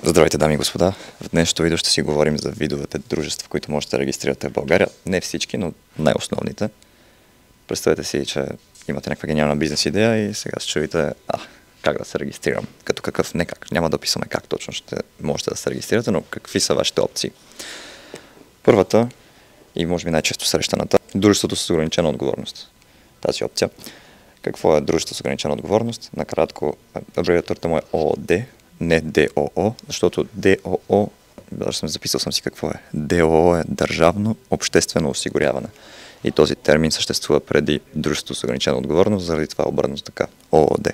Здравейте, дами и господа! В днешното видео ще си говорим за видовете дружества, които можете да регистрирате в България. Не всички, но най-основните. Представете си, че имате някаква гениална бизнес идея и сега се чудите как да се регистрирам. Като какъв, не как. Няма да описваме как точно ще можете да се регистрирате, но какви са вашите опции. Първата и може би най-често срещаната – дружеството с ограничена отговорност. Тази опция. Какво е дружество с ограничена отговорност? Накратко, абревиатурата му е ООД, не ДОО, защото ДОО, даже записал съм си какво е. ДОО е държавно обществено осигуряване. И този термин съществува преди дружеството с ограничена отговорност, заради това обърнато така ООД.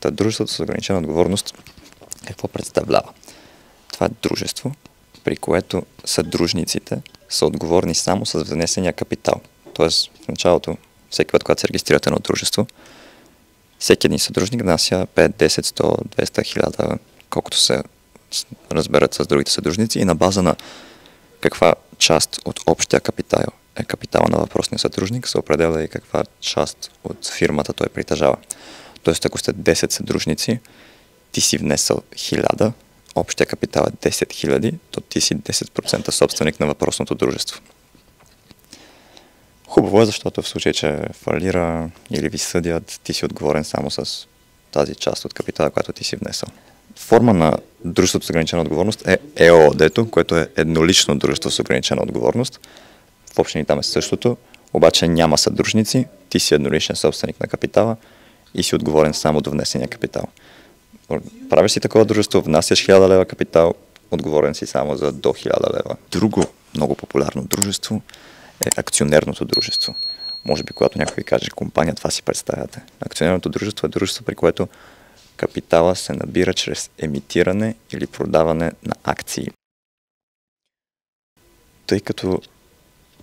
Та дружеството с ограничена отговорност какво представлява? Това е дружество, при което съдружниците са отговорни само с внесения капитал. Тоест в началото, всеки път, когато се регистрирате на дружество, всеки един съдружник внася 5, 10, 100, 200, 1000, колкото се разберат с другите съдружници и на база на каква част от общия капитал е капитала на въпросния съдружник, се определя и каква част от фирмата той притежава. Тоест, ако сте 10 съдружници, ти си внесъл 1000, общия капитал е 10 000, то ти си 10% собственик на въпросното дружество. Хубаво е, защото в случай, че фалира или ви съдят, ти си отговорен само с тази част от капитала, която ти си внесъл. Форма на дружеството с ограничена отговорност е ЕООД-то, което е еднолично дружество с ограничена отговорност. В общини там е същото, обаче няма съдружници, ти си едноличен собственик на капитала и си отговорен само до внесения капитал. Правиш си такова дружество, внасяш 1000 лева капитал, отговорен си само за до 1000 лева. Друго много популярно дружество е акционерното дружество. Може би, когато някой каже компания, това си представяте. Акционерното дружество е дружество, при което капитала се набира чрез емитиране или продаване на акции. Тъй като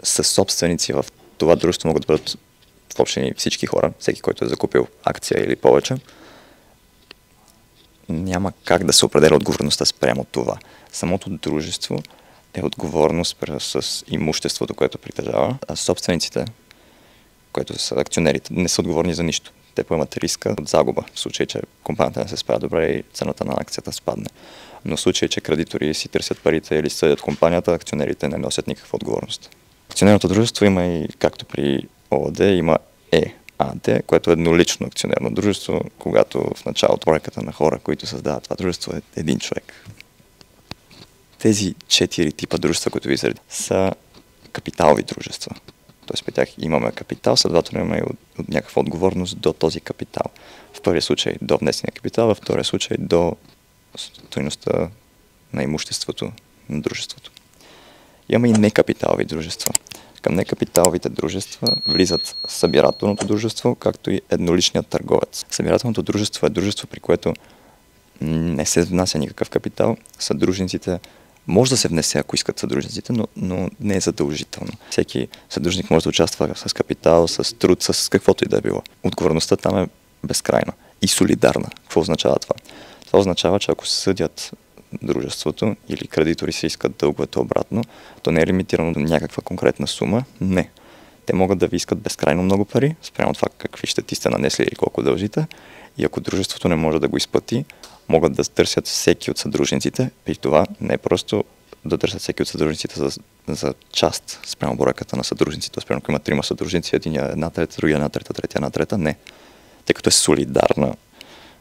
със собственици в това дружество могат да бъдат в общини всички хора, всеки, който е закупил акция или повече, няма как да се определя отговорността спрямо това. Самото дружество е отговорност с имуществото, което притежава, а собствениците, които са акционерите, не са отговорни за нищо. Те поемат риска от загуба, в случай, че компанията не се справя добре и цената на акцията спадне. Но в случай, че кредитори си търсят парите или съдят компанията, акционерите не носят никаква отговорност. Акционерното дружество има и, както при ООД, има ЕАД, което е еднолично акционерно дружество, когато в началото бройката на хора, които създават това дружество, е един човек. Тези 4 типа дружества, които ви заради, са капиталови дружества. Тоест при тях имаме капитал, следователно имаме от някаква отговорност до този капитал. В първия случай до внесения капитал, във втория случай до стойността на имуществото на дружеството. Имаме и некапиталови дружества. Към некапиталовите дружества влизат събирателното дружество, както и едноличният търговец. Събирателното дружество е дружество, при което не се внася никакъв капитал. Съдружниците може да се внесе, ако искат съдружниците, но не е задължително. Всеки съдружник може да участва с капитал, с труд, с каквото и да е било. Отговорността там е безкрайна и солидарна. Какво означава това? Това означава, че ако съдят дружеството или кредитори се искат дълговете обратно, то не е лимитирано до някаква конкретна сума. Не. Те могат да ви искат безкрайно много пари, спрямо това какви щети сте нанесли или колко дължите. И ако дружеството не може да го изплати, могат да търсят всеки от съдружниците. При това не е просто да търсят всеки от съдружниците за част спрямо бройката на съдружниците. Спрямо ако има 3 съдружници, един една трета, другия една трета, третия една трета. Не. Тъй като е солидарна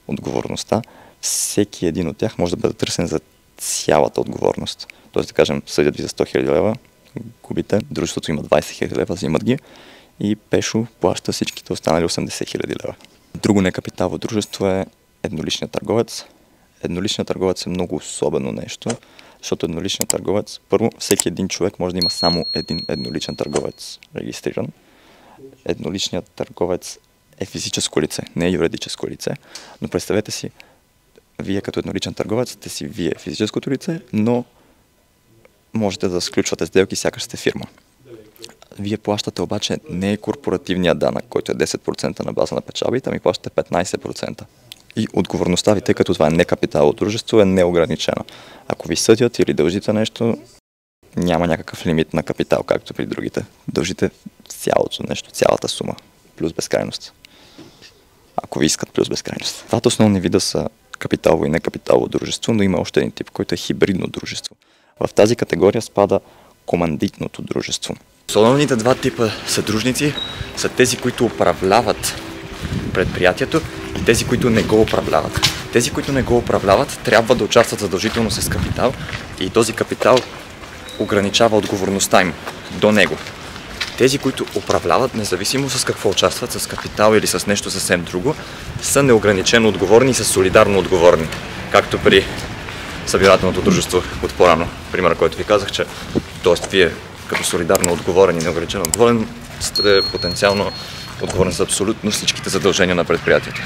отговорността, всеки един от тях може да бъде търсен за цялата отговорност. Тоест да кажем, съдят ви за 100 000 лева, губите, дружеството има 20 000 лева, взимат ги и Пешо плаща всичките останали 80 000 лева. Друго некапиталово дружество е едноличният търговец. Едноличният търговец е много особено нещо, защото едноличният търговец, първо, всеки един човек може да има само един едноличен търговец регистриран. Едноличният търговец е физическо лице, не е юридическо лице, но представете си, вие като едноличен търговец сте си вие физическото лице, но можете да сключвате сделки, сякаш сте фирма. Вие плащате обаче не корпоративния данък, който е 10% на база на печалбите, ами плащате 15%. И отговорността ви, тъй като това е некапиталово дружество, е неограничена. Ако ви съдят или дължите нещо, няма някакъв лимит на капитал, както при другите. Дължите цялото нещо, цялата сума, плюс безкрайност. Ако ви искат плюс безкрайност. Двата основни вида са капиталово и некапиталово дружество, но има още един тип, който е хибридно дружество. В тази категория спада командитното дружество. Основните два типа съдружници са тези, които управляват предприятието и тези, които не го управляват. Тези, които не го управляват, трябва да участват задължително с капитал и този капитал ограничава отговорността им до него. Тези, които управляват, независимо с какво участват, с капитал или с нещо съвсем друго, са неограничено отговорни и са солидарно отговорни. Както при събирателното дружество от по-рано. Примерът, който ви казах, че вие като солидарно отговорен и неограничено отговорен сте потенциално отговорен за абсолютно всичките задължения на предприятието.